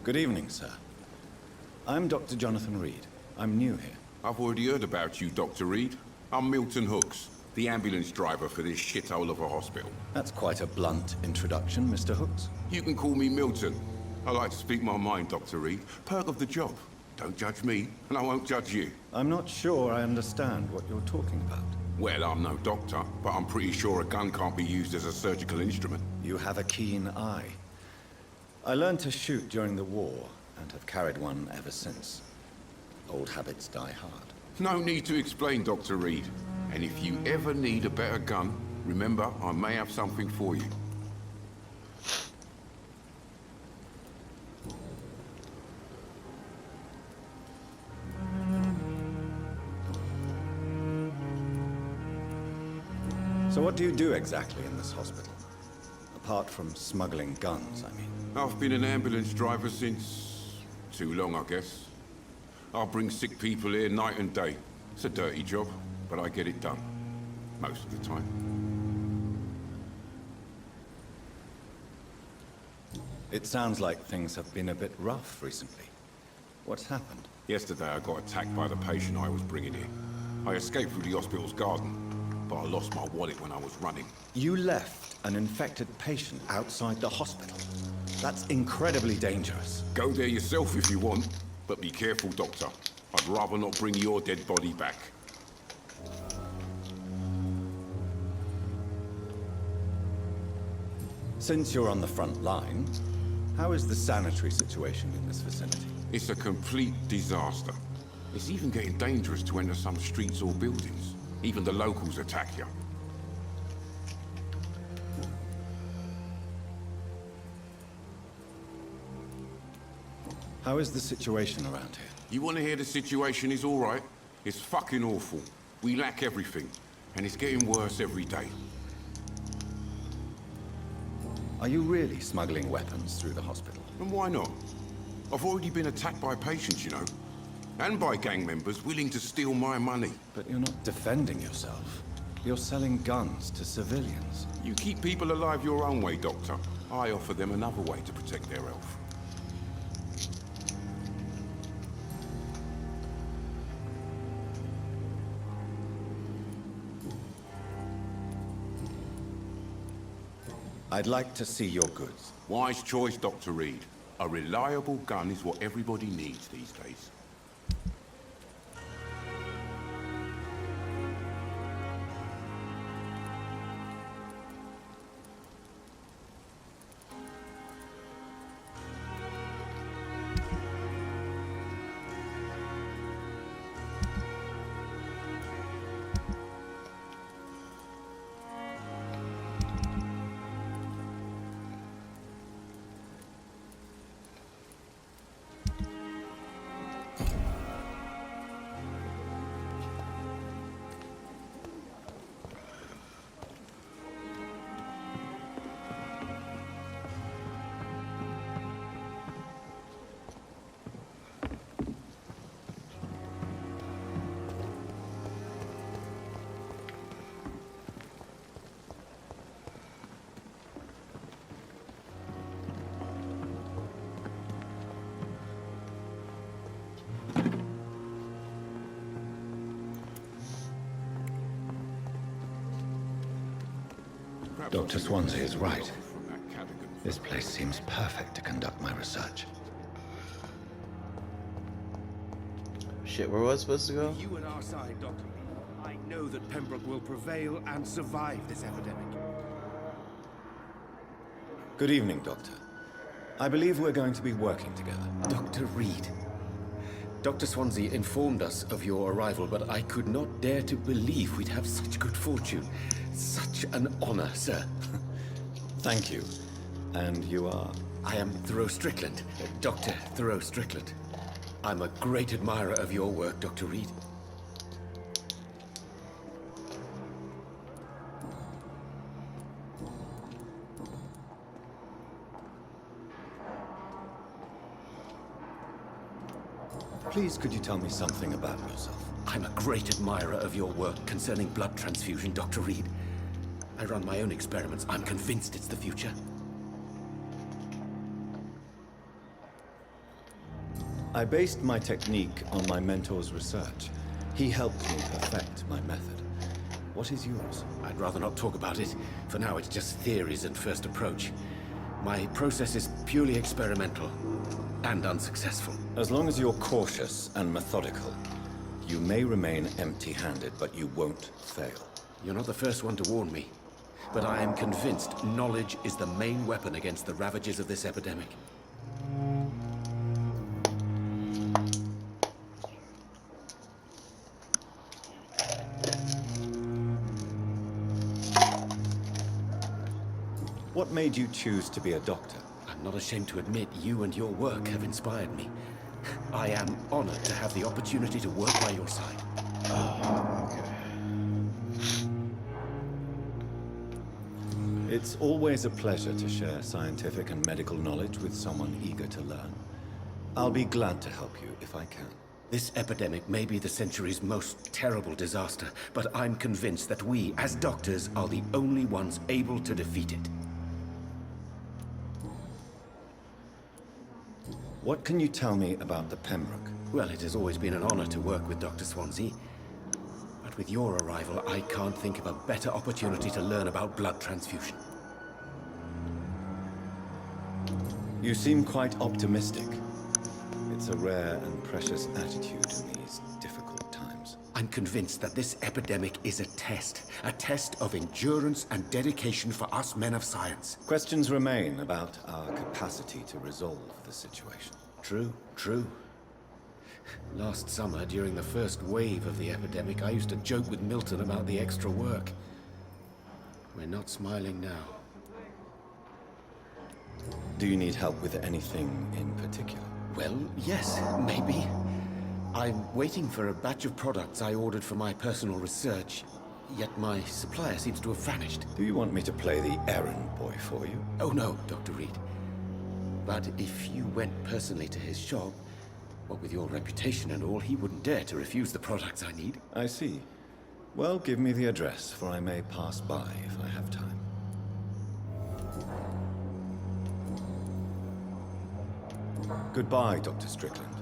Good evening, sir. I'm Dr. Jonathan Reed. I'm new here. I've already heard about you, Dr. Reed. I'm Milton Hooks, the ambulance driver for this shithole of a hospital. That's quite a blunt introduction, Mr. Hooks. You can call me Milton. I like to speak my mind, Dr. Reed. Perk of the job. Don't judge me, and I won't judge you. I'm not sure I understand what you're talking about. Well, I'm no doctor, but I'm pretty sure a gun can't be used as a surgical instrument. You have a keen eye. I learned to shoot during the war, and have carried one ever since. Old habits die hard. No need to explain, Dr. Reed. And if you ever need a better gun, remember, I may have something for you. So what do you do exactly in this hospital? Apart from smuggling guns, I mean. I've been an ambulance driver since... too long, I guess. I'll bring sick people here night and day. It's a dirty job, but I get it done. Most of the time. It sounds like things have been a bit rough recently. What's happened? Yesterday I got attacked by the patient I was bringing in. I escaped through the hospital's garden, but I lost my wallet when I was running. You left an infected patient outside the hospital? That's incredibly dangerous. Go there yourself if you want, but be careful, Doctor. I'd rather not bring your dead body back. Since you're on the front line, how is the sanitary situation in this vicinity? It's a complete disaster. It's even getting dangerous to enter some streets or buildings. Even the locals attack you. How is the situation around here? You want to hear the situation is all right? It's fucking awful. We lack everything, and it's getting worse every day. Are you really smuggling weapons through the hospital? And why not? I've already been attacked by patients, you know. And by gang members willing to steal my money. But you're not defending yourself. You're selling guns to civilians. You keep people alive your own way, Doctor. I offer them another way to protect their health. I'd like to see your goods. Wise choice, Dr. Reed. A reliable gun is what everybody needs these days. Dr. Swansea is right. This place seems perfect to conduct my research. Shit, where was I supposed to go? You and our side, Dr. Reed. I know that Pembroke will prevail and survive this epidemic. Good evening, Doctor. I believe we're going to be working together. Dr. Reed. Dr. Swansea informed us of your arrival, but I could not dare to believe we'd have such good fortune. Such an honor, sir. Thank you. And you are? I am Thoreau Strickland, Dr. Thoreau Strickland. I'm a great admirer of your work, Dr. Reed. Please, could you tell me something about yourself? I'm a great admirer of your work concerning blood transfusion, Dr. Reed. I run my own experiments. I'm convinced it's the future. I based my technique on my mentor's research. He helped me perfect my method. What is yours? I'd rather not talk about it. For now, it's just theories and first approach. My process is purely experimental and unsuccessful. As long as you're cautious and methodical, you may remain empty-handed, but you won't fail. You're not the first one to warn me, but I am convinced knowledge is the main weapon against the ravages of this epidemic. What made you choose to be a doctor? I'm not ashamed to admit you and your work have inspired me. I am honored to have the opportunity to work by your side. It's always a pleasure to share scientific and medical knowledge with someone eager to learn. I'll be glad to help you if I can. This epidemic may be the century's most terrible disaster, but I'm convinced that we, as doctors, are the only ones able to defeat it. What can you tell me about the Pembroke? Well, it has always been an honor to work with Dr. Swansea. But with your arrival, I can't think of a better opportunity to learn about blood transfusion. You seem quite optimistic. It's a rare and precious attitude in these difficult times. I'm convinced that this epidemic is a test of endurance and dedication for us men of science. Questions remain about our capacity to resolve the situation. True. Last summer, during the first wave of the epidemic, I used to joke with Milton about the extra work. We're not smiling now. Do you need help with anything in particular? Well, yes, maybe. I'm waiting for a batch of products I ordered for my personal research, yet my supplier seems to have vanished. Do you want me to play the errand boy for you? Oh no, Dr. Reed. But if you went personally to his shop, what with your reputation and all, he wouldn't dare to refuse the products I need. I see. Well, give me the address, for I may pass by if I have time. Goodbye, Dr. Strickland.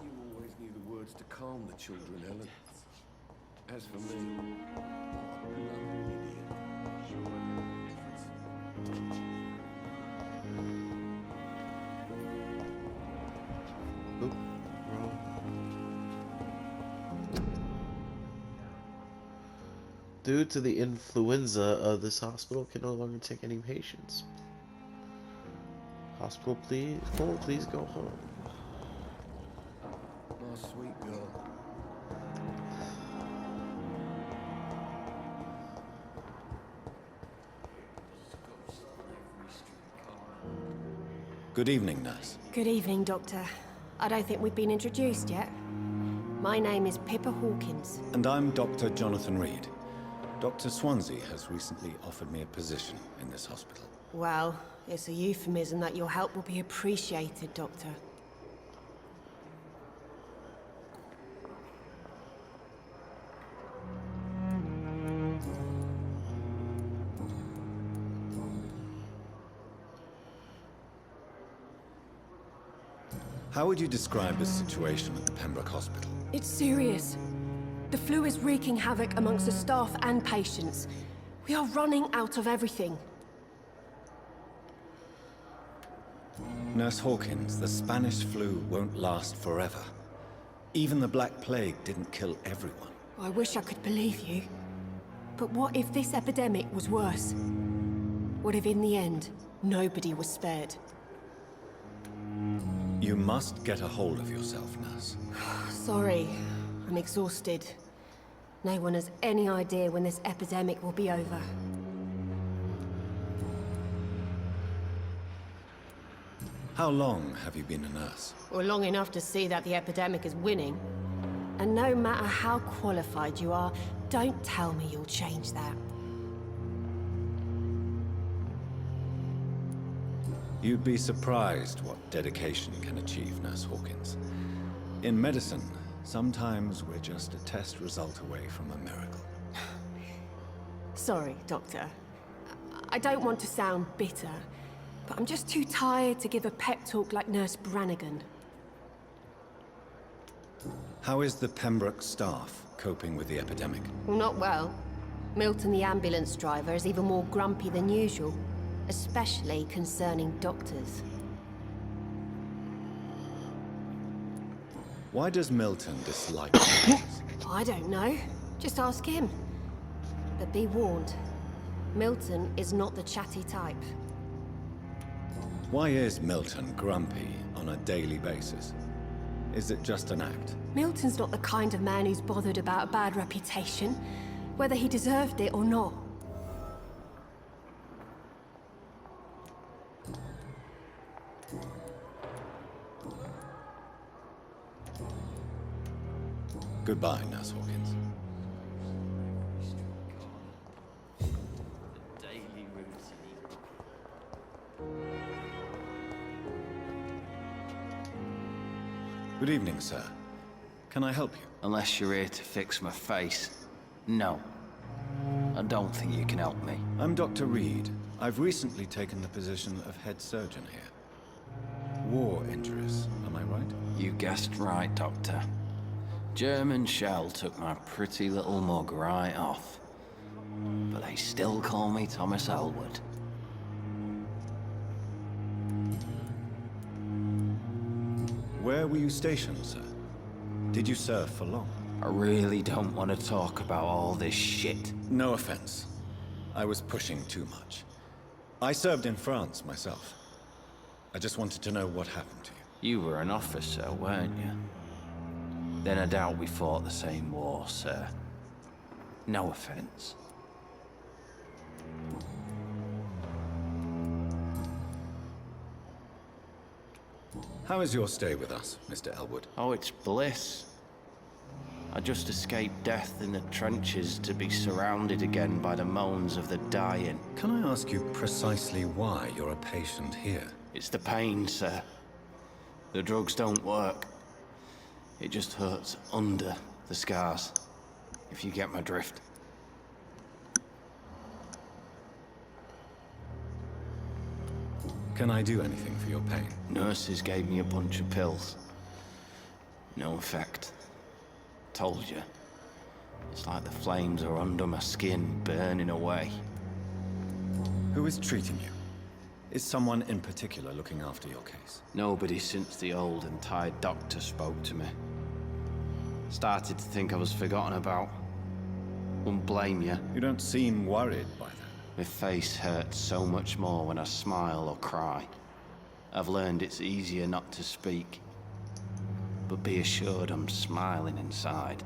You always knew the words to calm the children, Ellen. As for me, what a bloody idiot. Sure would make a difference. Oop, wrong. Due to the influenza, this hospital can no longer take any patients. Hospital, please go home. My sweet girl. Good evening, nurse. Good evening, Doctor. I don't think we've been introduced yet. My name is Pippa Hawkins. And I'm Dr. Jonathan Reed. Dr. Swansea has recently offered me a position in this hospital. Well, it's a euphemism that your help will be appreciated, Doctor. How would you describe the situation at the Pembroke Hospital? It's serious. The flu is wreaking havoc amongst the staff and patients. We are running out of everything. Nurse Hawkins, the Spanish flu won't last forever. Even the Black Plague didn't kill everyone. I wish I could believe you. But what if this epidemic was worse? What if in the end, nobody was spared? You must get a hold of yourself, nurse. Sorry, I'm exhausted. No one has any idea when this epidemic will be over. How long have you been a nurse? Well, long enough to see that the epidemic is winning. And no matter how qualified you are, don't tell me you'll change that. You'd be surprised what dedication can achieve, Nurse Hawkins. In medicine, sometimes we're just a test result away from a miracle. Sorry, Doctor. I don't want to sound bitter, but I'm just too tired to give a pep talk like Nurse Brannigan. How is the Pembroke staff coping with the epidemic? Well, not well. Milton, the ambulance driver, is even more grumpy than usual, especially concerning doctors. Why does Milton dislike doctors? I don't know. Just ask him. But be warned, Milton is not the chatty type. Why is Milton grumpy on a daily basis? Is it just an act? Milton's not the kind of man who's bothered about a bad reputation, whether he deserved it or not. Goodbye, Nurse Hawkins. Good evening, sir. Can I help you? Unless you're here to fix my face. No. I don't think you can help me. I'm Dr. Reed. I've recently taken the position of head surgeon here. War injuries, am I right? You guessed right, Doctor. German shell took my pretty little mug right off. But they still call me Thomas Elwood. Where were you stationed, sir? Did you serve for long? I really don't want to talk about all this shit. No offense. I was pushing too much. I served in France myself. I just wanted to know what happened to you. You were an officer, weren't you? Then I doubt we fought the same war, sir. No offense. How is your stay with us, Mr. Elwood? Oh, it's bliss. I just escaped death in the trenches to be surrounded again by the moans of the dying. Can I ask you precisely why you're a patient here? It's the pain, sir. The drugs don't work. It just hurts under the scars, if you get my drift. Can I do anything for your pain? Nurses gave me a bunch of pills. No effect. Told you. It's like the flames are under my skin, burning away. Who is treating you? Is someone in particular looking after your case? Nobody since the old and tired doctor spoke to me. Started to think I was forgotten about. Wouldn't blame you. You don't seem worried by that. My face hurts so much more when I smile or cry. I've learned it's easier not to speak. But be assured I'm smiling inside.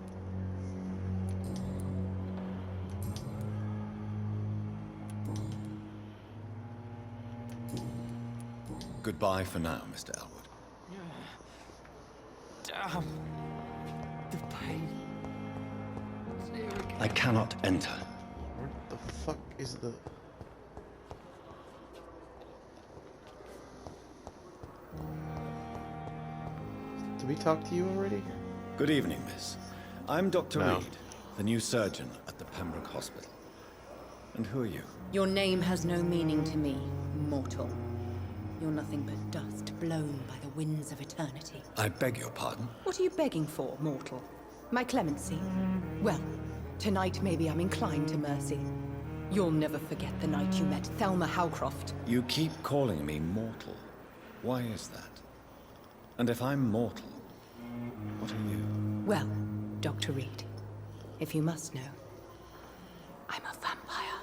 Goodbye for now, Mr. Elwood. Damn. The pain. It's here again. I cannot enter. What the fuck is the... Did we talk to you already? Good evening, miss. I'm Dr. No. Reed, the new surgeon at the Pembroke Hospital. And who are you? Your name has no meaning to me, mortal. You're nothing but dust blown by the winds of eternity. I beg your pardon? What are you begging for, mortal? My clemency? Well, tonight maybe I'm inclined to mercy. You'll never forget the night you met Thelma Howcroft. You keep calling me mortal. Why is that? And if I'm mortal, what are you? Well, Dr. Reed, if you must know, I'm a vampire.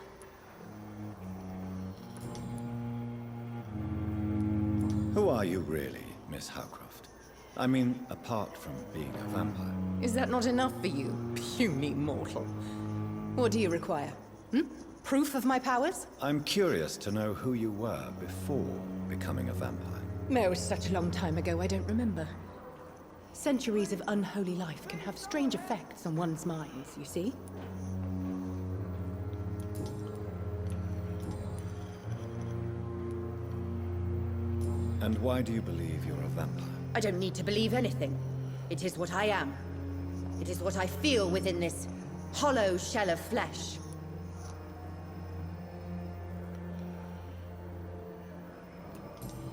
Who are you really, Miss Howcroft? I mean, apart from being a vampire. Is that not enough for you, puny mortal? What do you require? Proof of my powers? I'm curious to know who you were before becoming a vampire. No, it was such a long time ago, I don't remember. Centuries of unholy life can have strange effects on one's minds, you see? And why do you believe you're a vampire? I don't need to believe anything. It is what I am. It is what I feel within this hollow shell of flesh.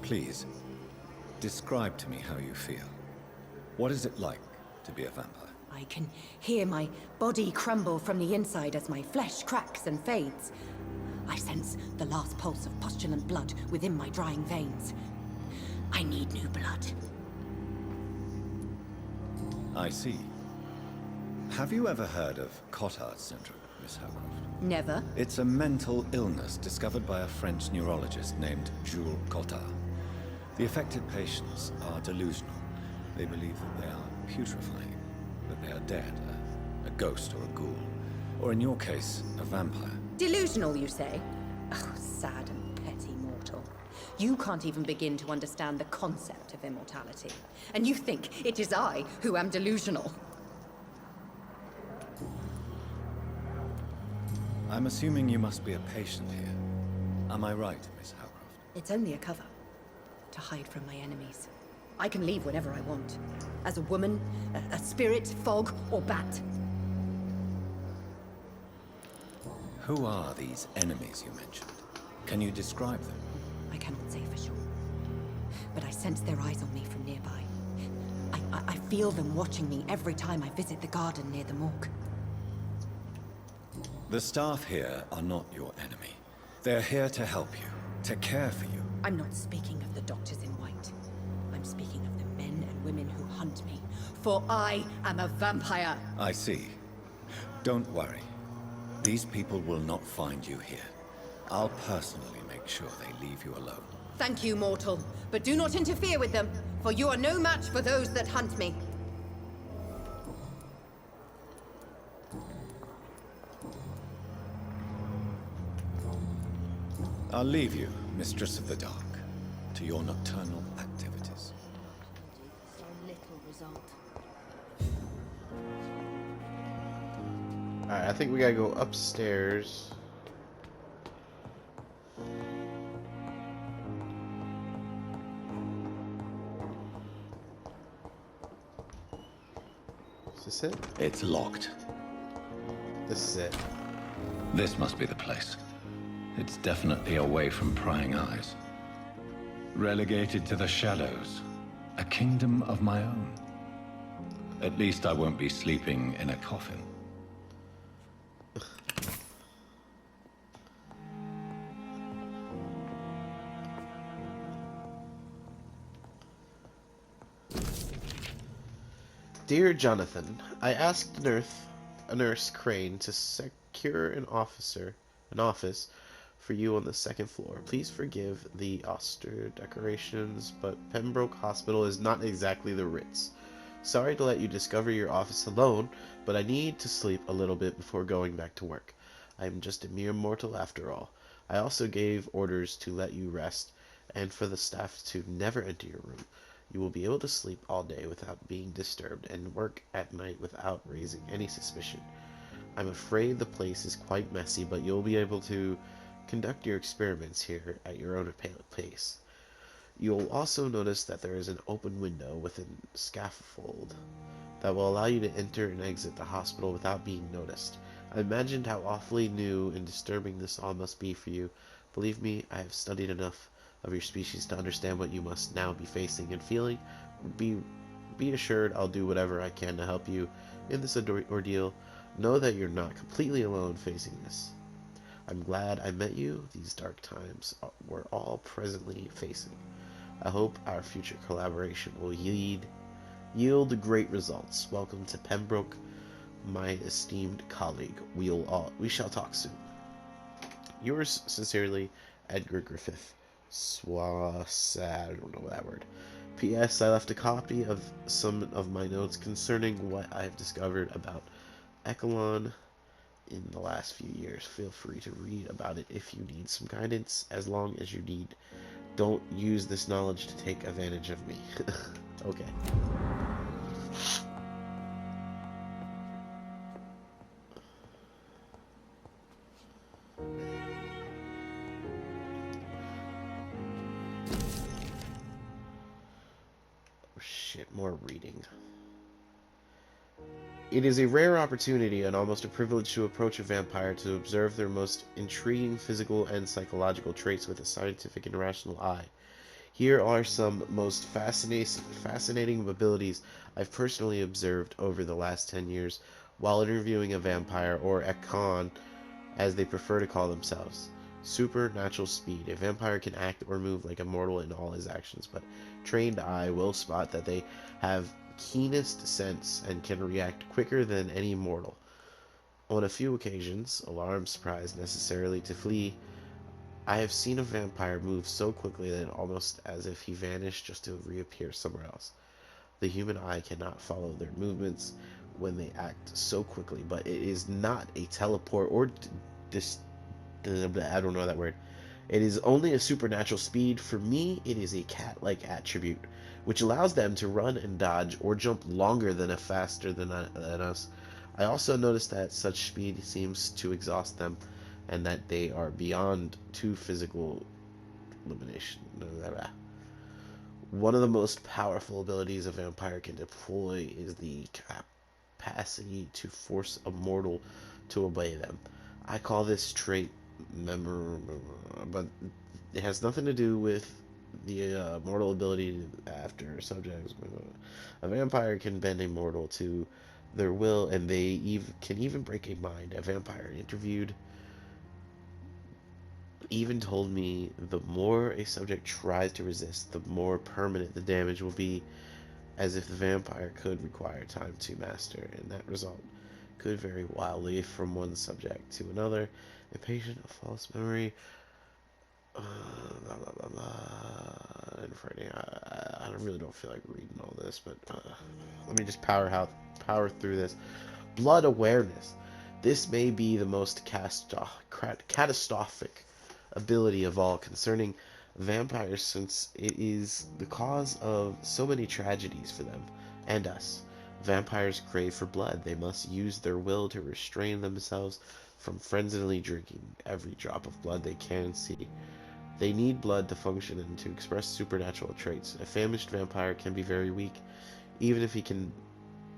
Please, describe to me how you feel. What is it like to be a vampire? I can hear my body crumble from the inside as my flesh cracks and fades. I sense the last pulse of postulant blood within my drying veins. I need new blood. I see. Have you ever heard of Cotard syndrome, Miss Howcroft? Never. It's a mental illness discovered by a French neurologist named Jules Cotard. The affected patients are delusional. They believe that they are putrefying, that they are dead, a ghost or a ghoul, or in your case, a vampire. Delusional, you say? Oh, sad and petty mortal. You can't even begin to understand the concept of immortality. And you think it is I who am delusional. I'm assuming you must be a patient here. Am I right, Miss Howcroft? It's only a cover. To hide from my enemies. I can leave whenever I want. As a woman, a spirit, fog, or bat. Who are these enemies you mentioned? Can you describe them? I cannot say for sure. But I sense their eyes on me from nearby. I feel them watching me every time I visit the garden near the morgue. The staff here are not your enemy. They're here to help you, to care for you. I'm not speaking of the doctors in white. I'm speaking of the men and women who hunt me. For I am a vampire. I see. Don't worry. These people will not find you here. I'll personally make sure they leave you alone. Thank you, mortal. But do not interfere with them, for you are no match for those that hunt me. I'll leave you, Mistress of the Dark, to your nocturnal activities. So little result. Alright, I think we gotta go upstairs. Is this it? It's locked. This is it. This must be the place. It's definitely away from prying eyes. Relegated to the shadows. A kingdom of my own. At least I won't be sleeping in a coffin. Dear Jonathan, I asked a nurse Crane to secure an office for you on the second floor. Please forgive the austere decorations, but Pembroke Hospital is not exactly the Ritz. Sorry to let you discover your office alone, but I need to sleep a little bit before going back to work. I am just a mere mortal after all. I also gave orders to let you rest, and for the staff to never enter your room. You will be able to sleep all day without being disturbed, and work at night without raising any suspicion. I'm afraid the place is quite messy, but you'll be able to conduct your experiments here at your own pace. You'll also notice that there is an open window with a scaffold that will allow you to enter and exit the hospital without being noticed. I imagined how awfully new and disturbing this all must be for you. Believe me, I have studied enough of your species to understand what you must now be facing and feeling. Be assured I'll do whatever I can to help you in this ordeal. Know that you're not completely alone facing this. I'm glad I met you. These dark times we're all presently facing. I hope our future collaboration will yield great results. Welcome to Pembroke, my esteemed colleague. We shall talk soon. Yours sincerely, Edgar Griffith. I don't know that word. P.S. I left a copy of some of my notes concerning what I have discovered about Echelon in the last few years. Feel free to read about it if you need some guidance, as long as you need. Don't use this knowledge to take advantage of me. Okay. shit, more reading. It is a rare opportunity and almost a privilege to approach a vampire to observe their most intriguing physical and psychological traits with a scientific and rational eye. Here are some most fascinating abilities I've personally observed over the last 10 years while interviewing a vampire, or Ekon, as they prefer to call themselves. Supernatural speed. A vampire can act or move like a mortal in all his actions, but trained eye will spot that they have keenest sense and can react quicker than any mortal. On a few occasions, alarmed, surprised, necessarily to flee, I have seen a vampire move so quickly that almost as if he vanished just to reappear somewhere else. The human eye cannot follow their movements when they act so quickly, but it is not a teleport or I don't know that word. It is only a supernatural speed. For me, it is a cat-like attribute, which allows them to run and dodge or jump longer than faster than us. I also noticed that such speed seems to exhaust them, and that they are beyond to physical limitation. One of the most powerful abilities a vampire can deploy is the capacity to force a mortal to obey them. I call this trait but it has nothing to do with the mortal ability after subjects. A vampire can bend a mortal to their will, and they can even break a mind. A vampire interviewed even told me the more a subject tries to resist, the more permanent the damage will be, as if the vampire could require time to master, and that result could vary wildly from one subject to another. A patient of false memory, blah, blah, blah, blah, and Friday. I really don't feel like reading all this, but let me just power through this. Blood awareness. This may be the most catastrophic ability of all concerning vampires, since it is the cause of so many tragedies for them and us. Vampires crave for blood. They must use their will to restrain themselves from frenziedly drinking every drop of blood they can see. They need blood to function and to express supernatural traits. A famished vampire can be very weak, even if he can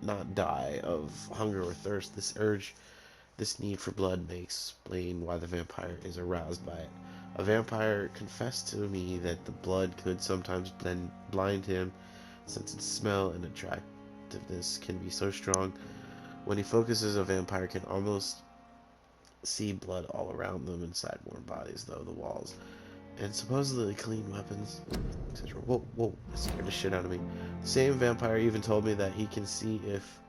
not die of hunger or thirst. This need for blood may explain why the vampire is aroused by it. A vampire confessed to me that the blood could sometimes blind him, since its smell and attractiveness can be so strong. When he focuses, a vampire can almost see blood all around them inside warm bodies, though the walls and supposedly clean weapons, etc. Whoa, that scared the shit out of me. The same vampire even told me that he can see if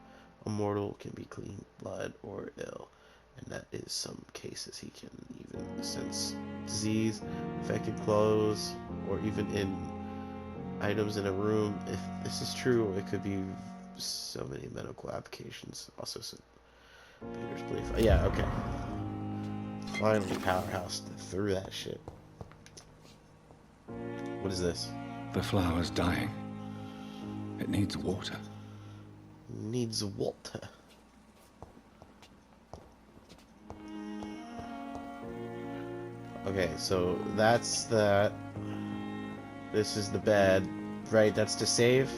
a mortal can be clean blood or ill, and that in some cases he can even sense disease, infected clothes, or even in items in a room. If this is true, it could be so many medical applications. Also, Peter's belief. Yeah, okay. Finally, powerhouse through that shit. What is this? The flower's dying. It needs water. Needs water. Okay, so that's that. This is the bed, right? That's to save.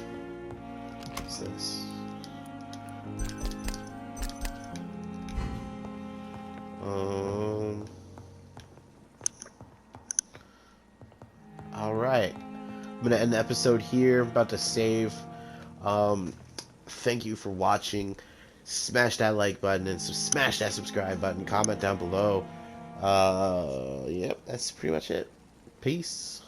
What's this? Alright. I'm gonna end the episode here. I'm about to save. Thank you for watching. Smash that like button and smash that subscribe button. Comment down below. Yep, that's pretty much it. Peace.